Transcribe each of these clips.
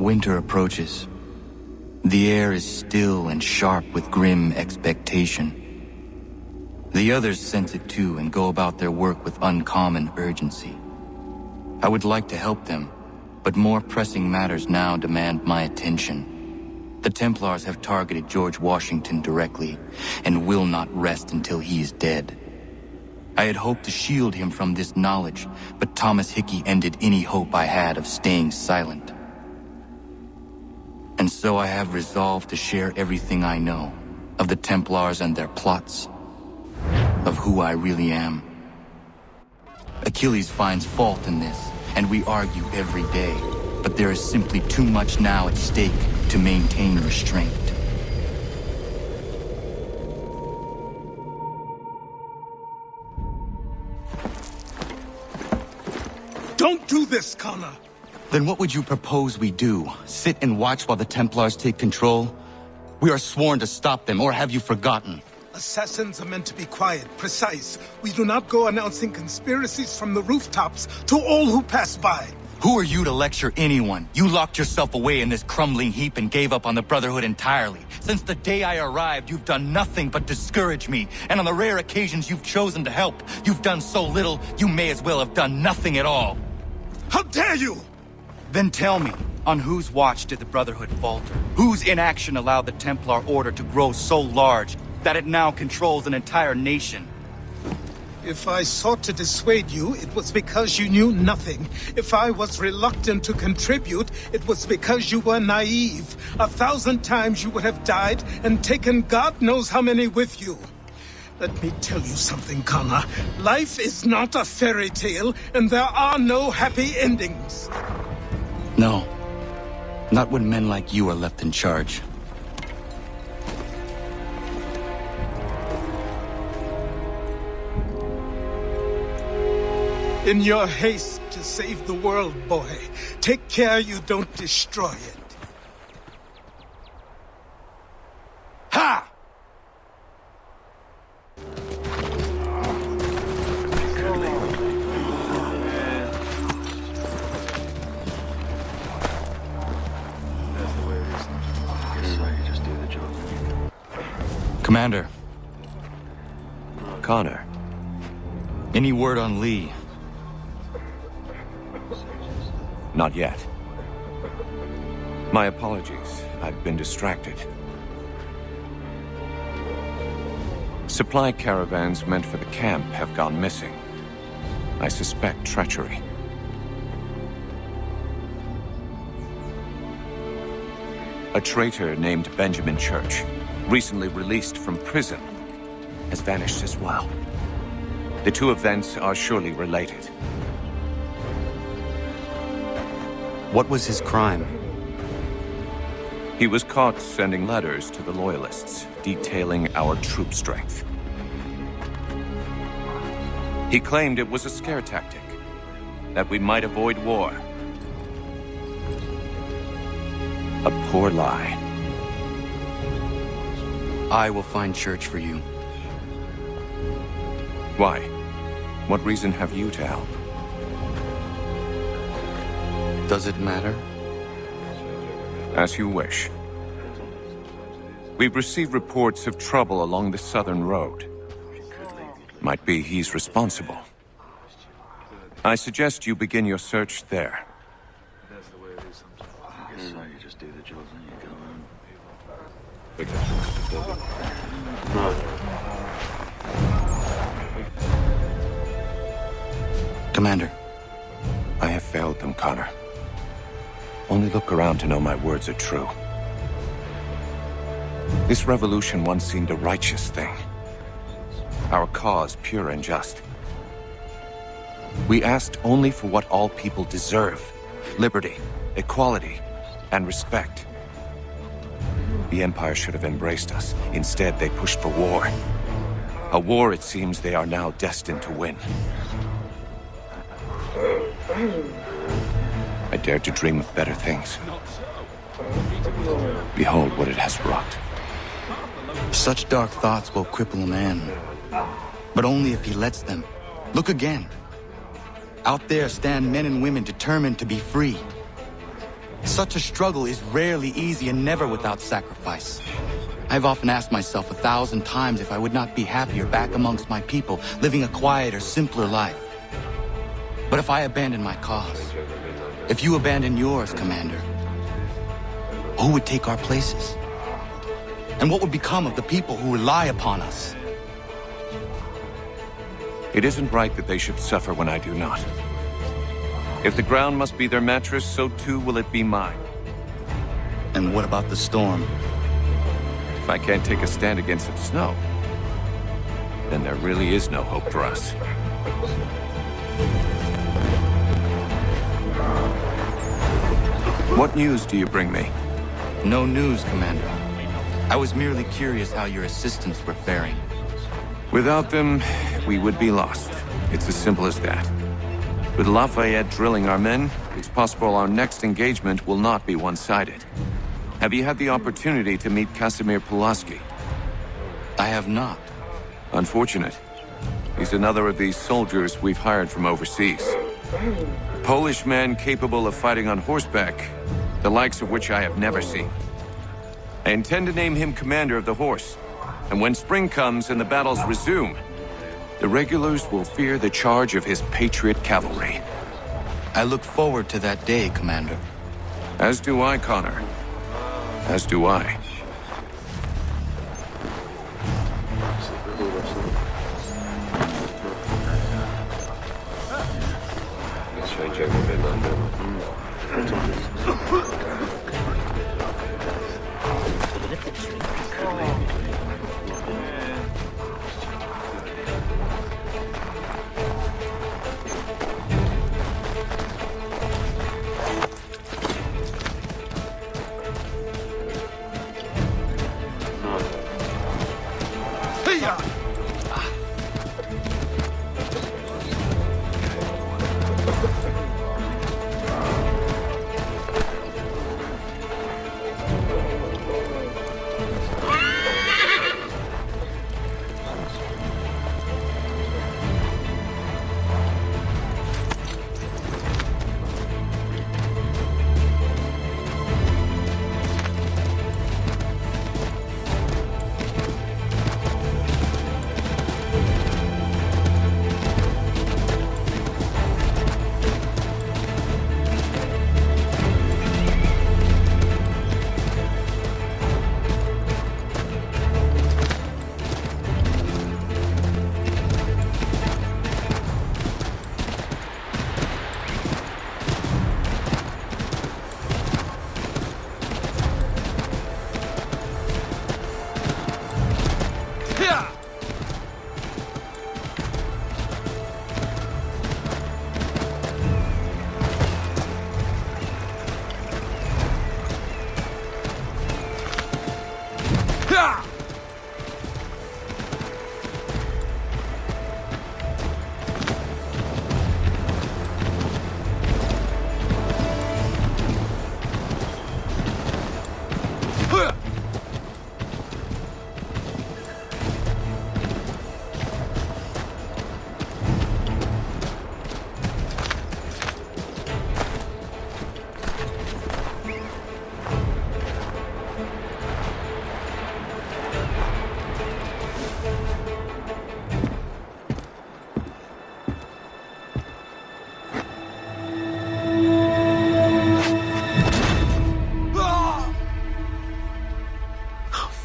Winter approaches. The air is still and sharp with grim expectation. The others sense it too and go about their work with uncommon urgency. I would like to help them, but more pressing matters now demand my attention. The Templars have targeted George Washington directly, and will not rest until he is dead. I had hoped to shield him from this knowledge, but Thomas Hickey ended any hope I had of staying silent. And so I have resolved to share everything I know, of the Templars and their plots, of who I really am. Achilles finds fault in this, and we argue every day, but there is simply too much now at stake to maintain restraint. Don't do this, Connor! Then what would you propose we do? Sit and watch while the Templars take control? We are sworn to stop them, or have you forgotten? Assassins are meant to be quiet, precise. We do not go announcing conspiracies from the rooftops to all who pass by. Who are you to lecture anyone? You locked yourself away in this crumbling heap and gave up on the Brotherhood entirely. Since the day I arrived, you've done nothing but discourage me. And on the rare occasions you've chosen to help, you've done so little, you may as well have done nothing at all. How dare you! Then tell me, on whose watch did the Brotherhood falter? Whose inaction allowed the Templar Order to grow so large that it now controls an entire nation? If I sought to dissuade you, it was because you knew nothing. If I was reluctant to contribute, it was because you were naive. 1,000 times you would have died and taken God knows how many with you. Let me tell you something, Connor. Life is not a fairy tale, and there are no happy endings. No. Not when men like you are left in charge. In your haste to save the world, boy, take care you don't destroy it. Ha! Commander. Connor. Any word on Lee? Not yet. My apologies. I've been distracted. Supply caravans meant for the camp have gone missing. I suspect treachery. A traitor named Benjamin Church, recently released from prison, has vanished as well. The two events are surely related. What was his crime? He was caught sending letters to the Loyalists, detailing our troop strength. He claimed it was a scare tactic, that we might avoid war. A poor lie. I will find Church for you. Why? What reason have you to help? Does it matter? As you wish. We've received reports of trouble along the southern road. Might be he's responsible. I suggest you begin your search there. Commander. I have failed them, Connor. Only look around to know my words are true. This revolution once seemed a righteous thing. Our cause pure and just. We asked only for what all people deserve. Liberty, equality, and respect. The Empire should have embraced us. Instead, they pushed for war. A war it seems they are now destined to win. I dared to dream of better things. Behold what it has wrought. Such dark thoughts will cripple a man. But only if he lets them. Look again. Out there stand men and women determined to be free. Such a struggle is rarely easy and never without sacrifice. I've often asked myself 1,000 times if I would not be happier back amongst my people, living a quieter, simpler life. But if I abandon my cause, if you abandon yours, Commander, who would take our places? And what would become of the people who rely upon us? It isn't right that they should suffer when I do not. If the ground must be their mattress, so too will it be mine. And what about the storm? If I can't take a stand against the snow, then there really is no hope for us. What news do you bring me? No news, Commander. I was merely curious how your assistants were faring. Without them, we would be lost. It's as simple as that. With Lafayette drilling our men, it's possible our next engagement will not be one-sided. Have you had the opportunity to meet Casimir Pulaski? I have not. Unfortunate. He's another of these soldiers we've hired from overseas. A Polish man capable of fighting on horseback, the likes of which I have never seen. I intend to name him commander of the horse, and when spring comes and the battles resume, the regulars will fear the charge of his patriot cavalry. I look forward to that day, Commander. As do I, Connor. As do I.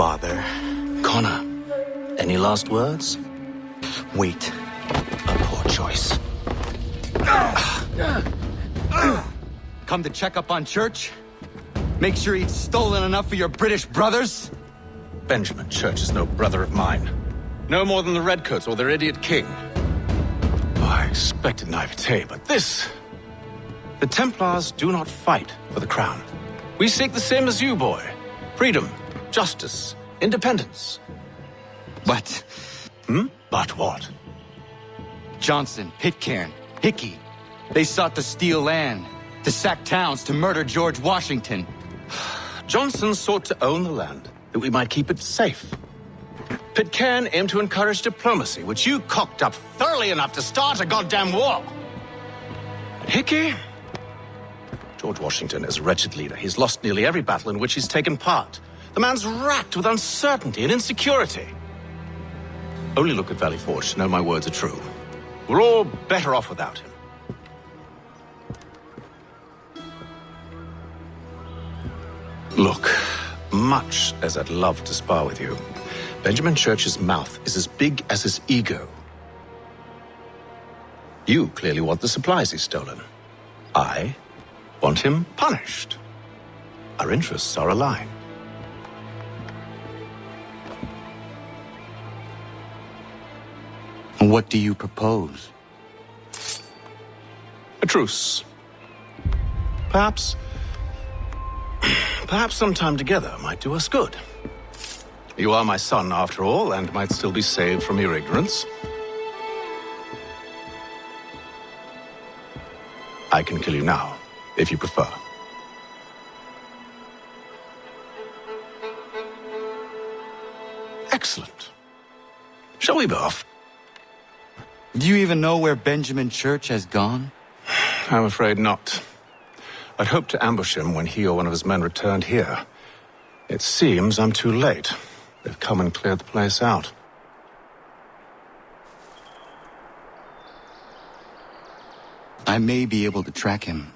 Father. Connor, any last words? Wait. A poor choice. Come to check up on Church? Make sure he'd stolen enough for your British brothers? Benjamin Church is no brother of mine. No more than the Redcoats or their idiot king. Oh, I expected naivete, but this... The Templars do not fight for the crown. We seek the same as you, boy. Freedom, justice, independence. But... But what? Johnson, Pitcairn, Hickey, they sought to steal land, to sack towns, to murder George Washington. Johnson sought to own the land, that we might keep it safe. Pitcairn aimed to encourage diplomacy, which you cocked up thoroughly enough to start a goddamn war. And Hickey? George Washington is a wretched leader. He's lost nearly every battle in which he's taken part. The man's racked with uncertainty and insecurity. Only look at Valley Forge to know my words are true. We're all better off without him. Look, much as I'd love to spar with you, Benjamin Church's mouth is as big as his ego. You clearly want the supplies he's stolen. I want him punished. Our interests are aligned. What do you propose? A truce. Perhaps some time together might do us good. You are my son, after all, and might still be saved from your ignorance. I can kill you now, if you prefer. Excellent. Shall we be off? Do you even know where Benjamin Church has gone? I'm afraid not. I'd hoped to ambush him when he or one of his men returned here. It seems I'm too late. They've come and cleared the place out. I may be able to track him.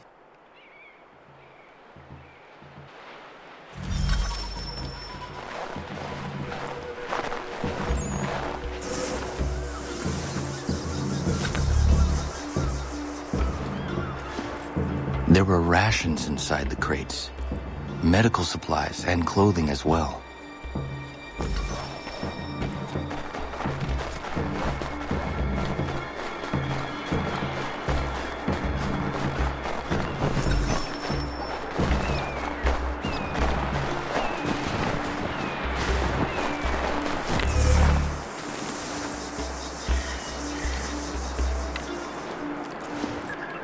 There were rations inside the crates, medical supplies and clothing as well.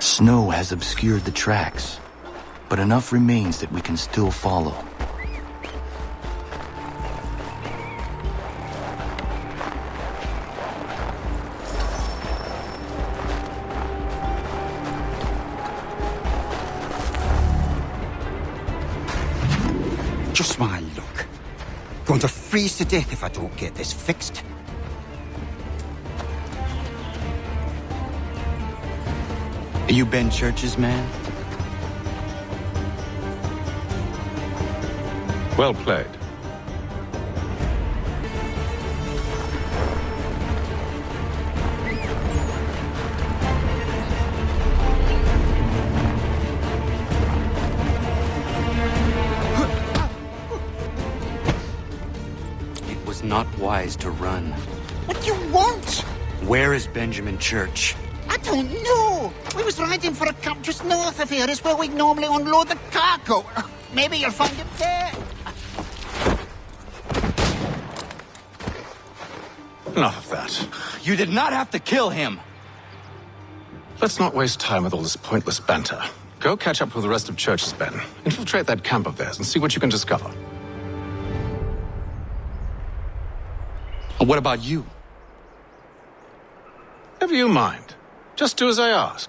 Snow has obscured the tracks, but enough remains that we can still follow. Just my luck. Going to freeze to death if I don't get this fixed. Are you Ben Church's man? Well played. It was not wise to run. What do you want? Where is Benjamin Church? I don't know. We was riding for a camp just north of here. It's where we normally unload the cargo. Maybe you'll find it there. Enough of that. You did not have to kill him! Let's not waste time with all this pointless banter. Go catch up with the rest of Church's men. Infiltrate that camp of theirs and see what you can discover. What about you? Never you mind. Just do as I ask.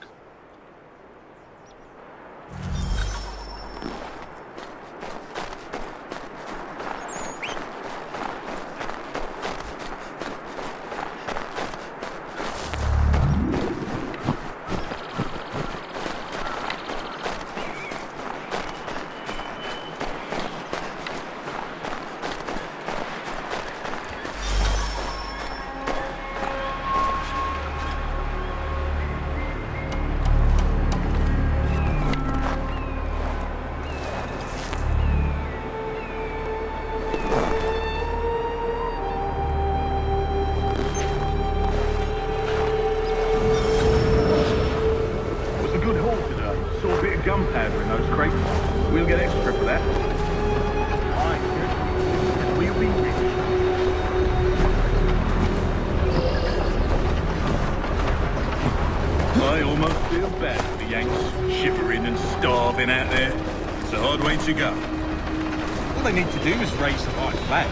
Gunpowder in those crates. We'll get extra for that. Aye, we'll be rich. I almost feel bad for the Yanks shivering and starving out there. It's a hard way to go. All they need to do is raise the white flag.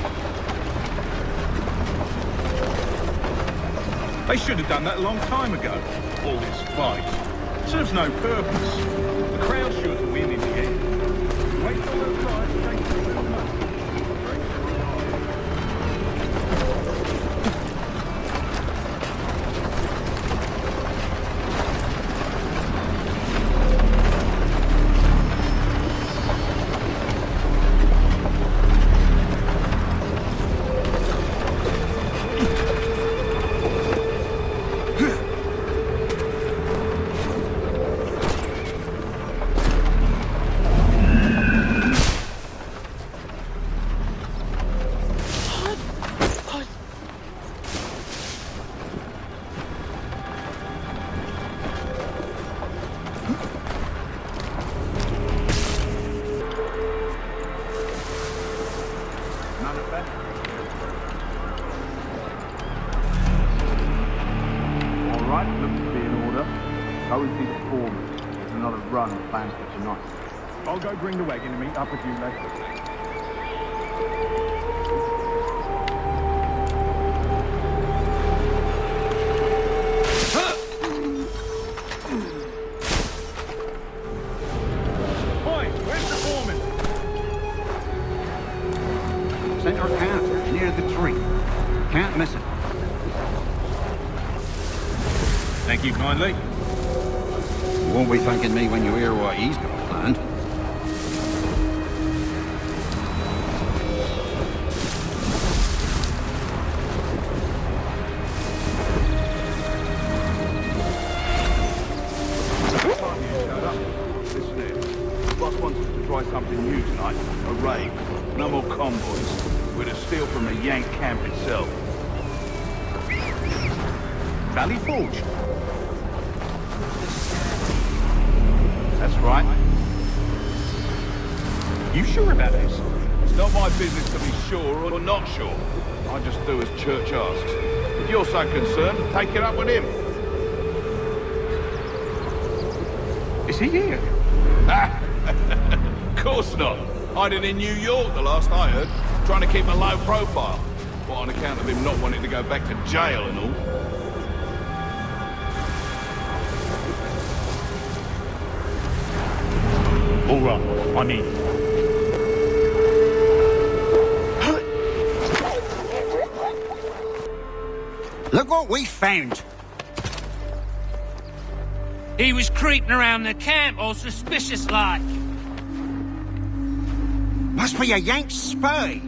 They should have done that a long time ago. All this fight. Serves no purpose. The crowd's sure to win in the end. Wait till the fight takes the little money. I'll go bring the wagon and meet up with you later. Center camp, near the tree. Can't miss it. Thank you kindly. You won't be thanking me when you hear what he's got planned. Listen here. Boss wants us to try something new tonight. A raid. No more convoys. We're to steal from the Yank camp itself. Valley Forge. That's right. You sure about this? It's not my business to be sure or not sure. I just do as Church asks. If you're so concerned, take it up with him. Is he here? Of course not. Hiding in New York, the last I heard. Trying to keep a low profile. What, on account of him not wanting to go back to jail and all? All right, I need you. Look what we found. He was creeping around the camp all suspicious-like. Must be a Yank spy.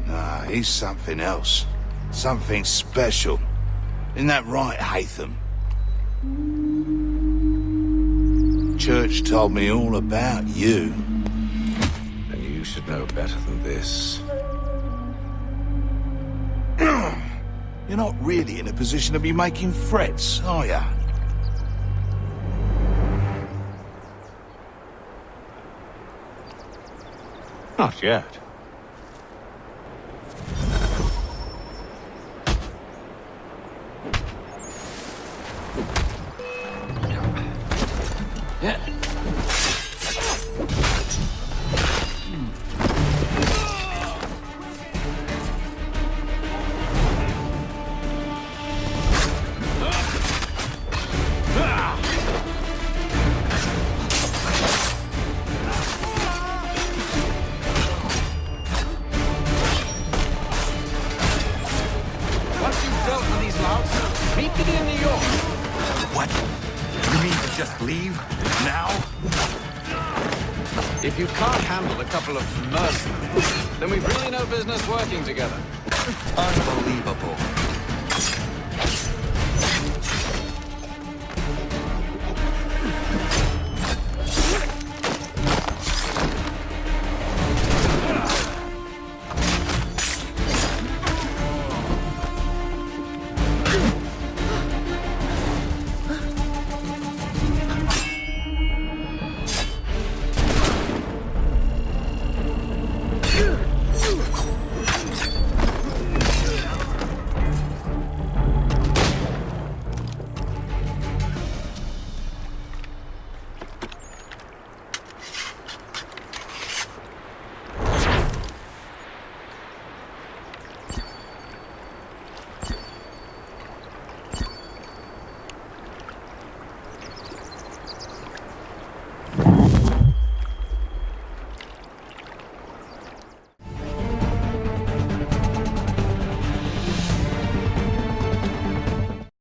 Nah, he's something else. Something special. Isn't that right, Hatham? Church told me all about you. And you should know better than this. You're not really in a position to be making threats, are ya? Not yet. If you can't handle a couple of mercenaries, then we've really no business working together. Unbelievable.